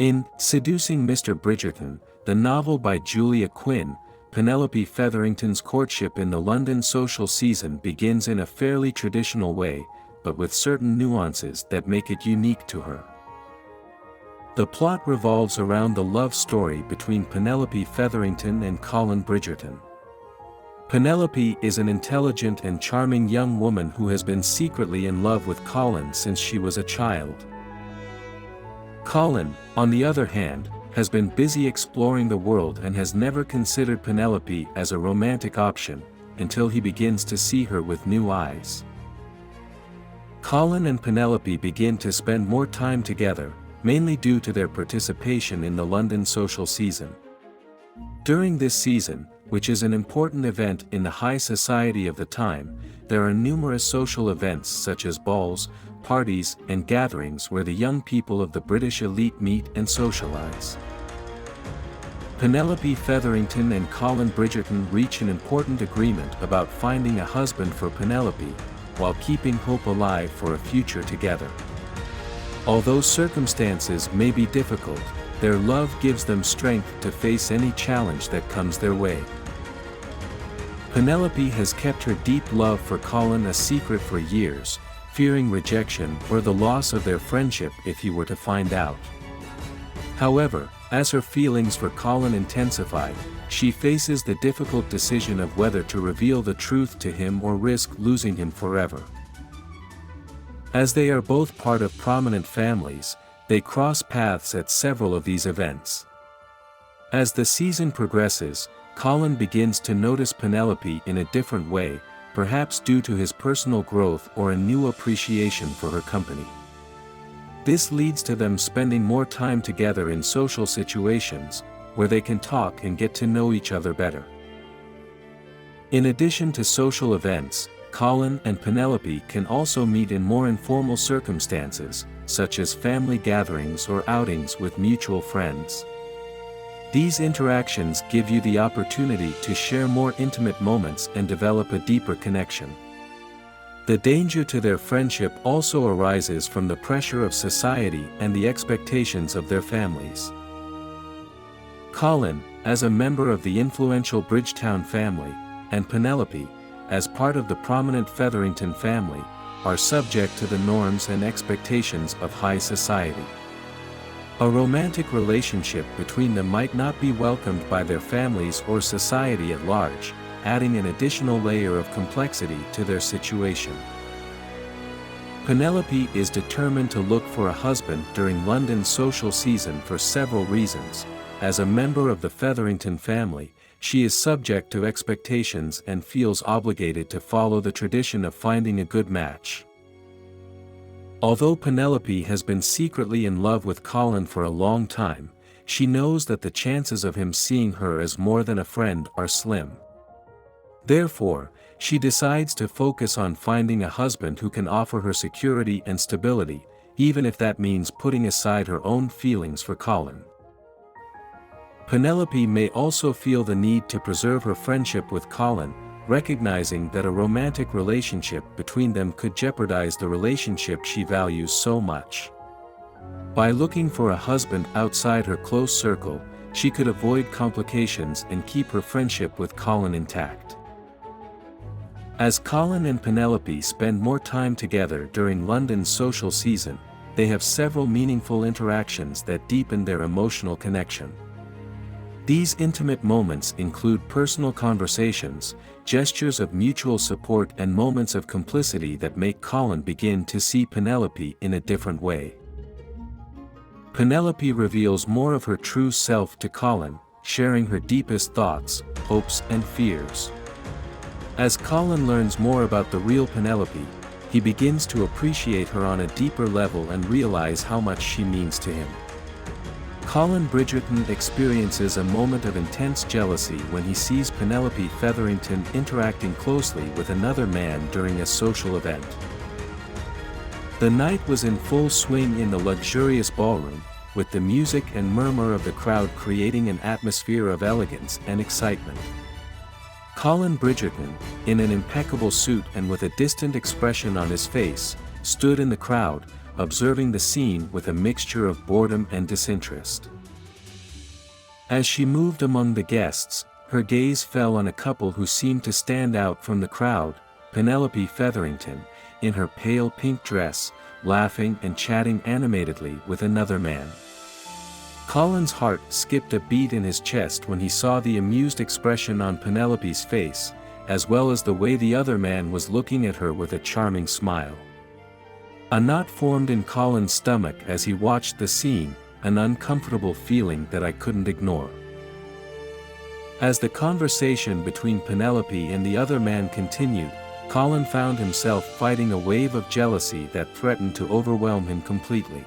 In Seducing Mr. Bridgerton, the novel by Julia Quinn, Penelope Featherington's courtship in the London social season begins in a fairly traditional way, but with certain nuances that make it unique to her. The plot revolves around the love story between Penelope Featherington and Colin Bridgerton. Penelope is an intelligent and charming young woman who has been secretly in love with Colin since she was a child. Colin, on the other hand, has been busy exploring the world and has never considered Penelope as a romantic option, until he begins to see her with new eyes. Colin and Penelope begin to spend more time together, mainly due to their participation in the London social season. During this season, which is an important event in the high society of the time, there are numerous social events such as balls, parties, and gatherings where the young people of the British elite meet and socialize. Penelope Featherington and Colin Bridgerton reach an important agreement about finding a husband for Penelope, while keeping hope alive for a future together. Although circumstances may be difficult, their love gives them strength to face any challenge that comes their way. Penelope has kept her deep love for Colin a secret for years, fearing rejection or the loss of their friendship if he were to find out. However, as her feelings for Colin intensified, she faces the difficult decision of whether to reveal the truth to him or risk losing him forever. As they are both part of prominent families, they cross paths at several of these events. As the season progresses, Colin begins to notice Penelope in a different way, perhaps due to his personal growth or a new appreciation for her company. This leads to them spending more time together in social situations, where they can talk and get to know each other better. In addition to social events, Colin and Penelope can also meet in more informal circumstances, such as family gatherings or outings with mutual friends. These interactions give you the opportunity to share more intimate moments and develop a deeper connection. The danger to their friendship also arises from the pressure of society and the expectations of their families. Colin, as a member of the influential Bridgetown family, and Penelope, as part of the prominent Featherington family, are subject to the norms and expectations of high society. A romantic relationship between them might not be welcomed by their families or society at large, adding an additional layer of complexity to their situation. Penelope is determined to look for a husband during London's social season for several reasons. As a member of the Featherington family, she is subject to expectations and feels obligated to follow the tradition of finding a good match. Although Penelope has been secretly in love with Colin for a long time, she knows that the chances of him seeing her as more than a friend are slim. Therefore, she decides to focus on finding a husband who can offer her security and stability, even if that means putting aside her own feelings for Colin. Penelope may also feel the need to preserve her friendship with Colin, recognizing that a romantic relationship between them could jeopardize the relationship she values so much. By looking for a husband outside her close circle, she could avoid complications and keep her friendship with Colin intact. As Colin and Penelope spend more time together during London's social season, they have several meaningful interactions that deepen their emotional connection. These intimate moments include personal conversations, gestures of mutual support, and moments of complicity that make Colin begin to see Penelope in a different way. Penelope reveals more of her true self to Colin, sharing her deepest thoughts, hopes, and fears. As Colin learns more about the real Penelope, he begins to appreciate her on a deeper level and realize how much she means to him. Colin Bridgerton experiences a moment of intense jealousy when he sees Penelope Featherington interacting closely with another man during a social event. The night was in full swing in the luxurious ballroom, with the music and murmur of the crowd creating an atmosphere of elegance and excitement. Colin Bridgerton, in an impeccable suit and with a distant expression on his face, stood in the crowd, observing the scene with a mixture of boredom and disinterest. As she moved among the guests, her gaze fell on a couple who seemed to stand out from the crowd, Penelope Featherington, in her pale pink dress, laughing and chatting animatedly with another man. Colin's heart skipped a beat in his chest when he saw the amused expression on Penelope's face, as well as the way the other man was looking at her with a charming smile. A knot formed in Colin's stomach as he watched the scene, an uncomfortable feeling that I couldn't ignore. As the conversation between Penelope and the other man continued, Colin found himself fighting a wave of jealousy that threatened to overwhelm him completely.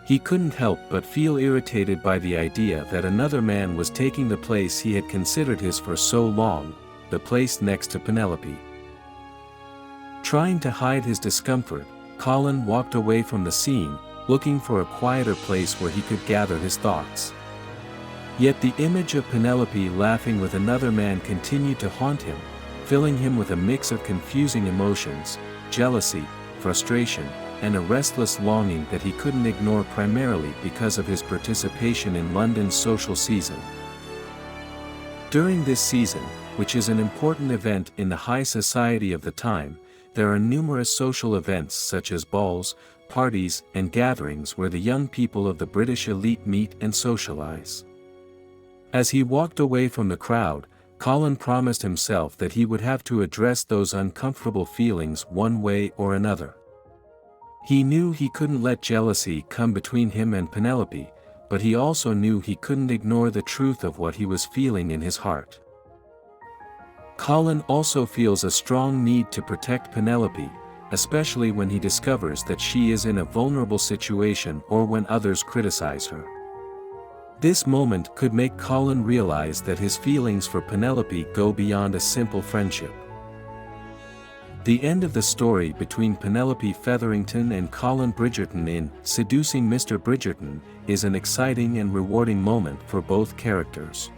He couldn't help but feel irritated by the idea that another man was taking the place he had considered his for so long, the place next to Penelope. Trying to hide his discomfort, Colin walked away from the scene, looking for a quieter place where he could gather his thoughts. Yet the image of Penelope laughing with another man continued to haunt him, filling him with a mix of confusing emotions, jealousy, frustration, and a restless longing that he couldn't ignore, primarily because of his participation in London's social season. During this season, which is an important event in the high society of the time, there are numerous social events such as balls, parties, and gatherings where the young people of the British elite meet and socialize. As he walked away from the crowd, Colin promised himself that he would have to address those uncomfortable feelings one way or another. He knew he couldn't let jealousy come between him and Penelope, but he also knew he couldn't ignore the truth of what he was feeling in his heart. Colin also feels a strong need to protect Penelope, especially when he discovers that she is in a vulnerable situation or when others criticize her. This moment could make Colin realize that his feelings for Penelope go beyond a simple friendship. The end of the story between Penelope Featherington and Colin Bridgerton in Seducing Mr. Bridgerton is an exciting and rewarding moment for both characters.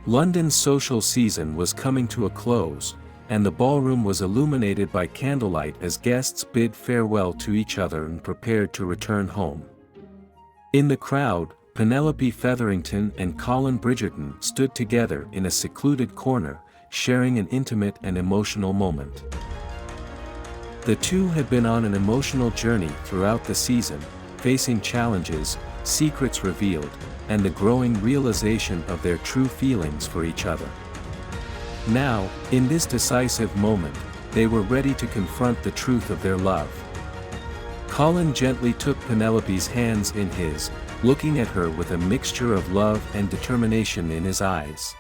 London's social season was coming to a close, and the ballroom was illuminated by candlelight as guests bid farewell to each other and prepared to return home. In the crowd, Penelope Featherington and Colin Bridgerton stood together in a secluded corner, sharing an intimate and emotional moment. The two had been on an emotional journey throughout the season, facing challenges, secrets revealed, and the growing realization of their true feelings for each other. Now, in this decisive moment, they were ready to confront the truth of their love. Colin gently took Penelope's hands in his, looking at her with a mixture of love and determination in his eyes.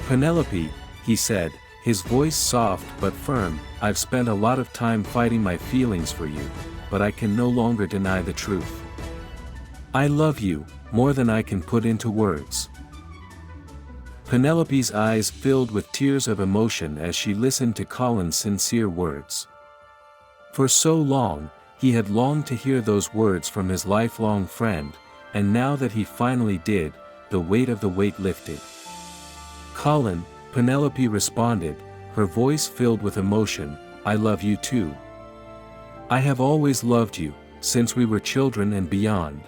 "Penelope," he said, his voice soft but firm, "I've spent a lot of time fighting my feelings for you, but I can no longer deny the truth. I love you, more than I can put into words." Penelope's eyes filled with tears of emotion as she listened to Colin's sincere words. For so long, he had longed to hear those words from his lifelong friend, and now that he finally did, the weight of the weight lifted. "Colin," Penelope responded, her voice filled with emotion, "I love you too. I have always loved you, since we were children and beyond.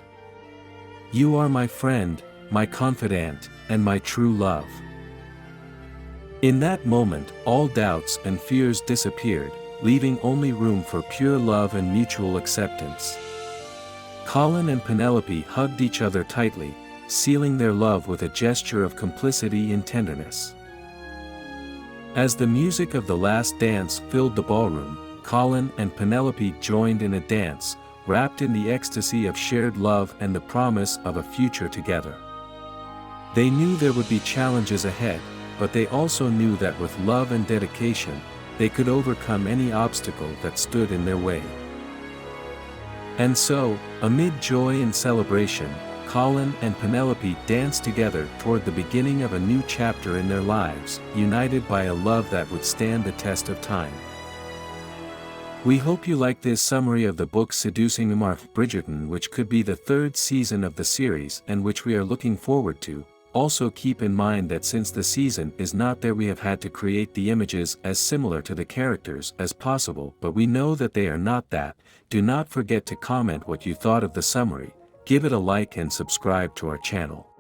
You are my friend, my confidant, and my true love." In that moment, all doubts and fears disappeared, leaving only room for pure love and mutual acceptance. Colin and Penelope hugged each other tightly, sealing their love with a gesture of complicity and tenderness. As the music of the last dance filled the ballroom, Colin and Penelope joined in a dance, wrapped in the ecstasy of shared love and the promise of a future together. They knew there would be challenges ahead, but they also knew that with love and dedication, they could overcome any obstacle that stood in their way. And so, amid joy and celebration, Colin and Penelope danced together toward the beginning of a new chapter in their lives, united by a love that would stand the test of time. We hope you like this summary of the book Seducing Mr. Bridgerton, which could be the third season of the series and which we are looking forward to. Also keep in mind that since the season is not there, we have had to create the images as similar to the characters as possible, but we know that they are not that. Do not forget to comment what you thought of the summary, give it a like and subscribe to our channel.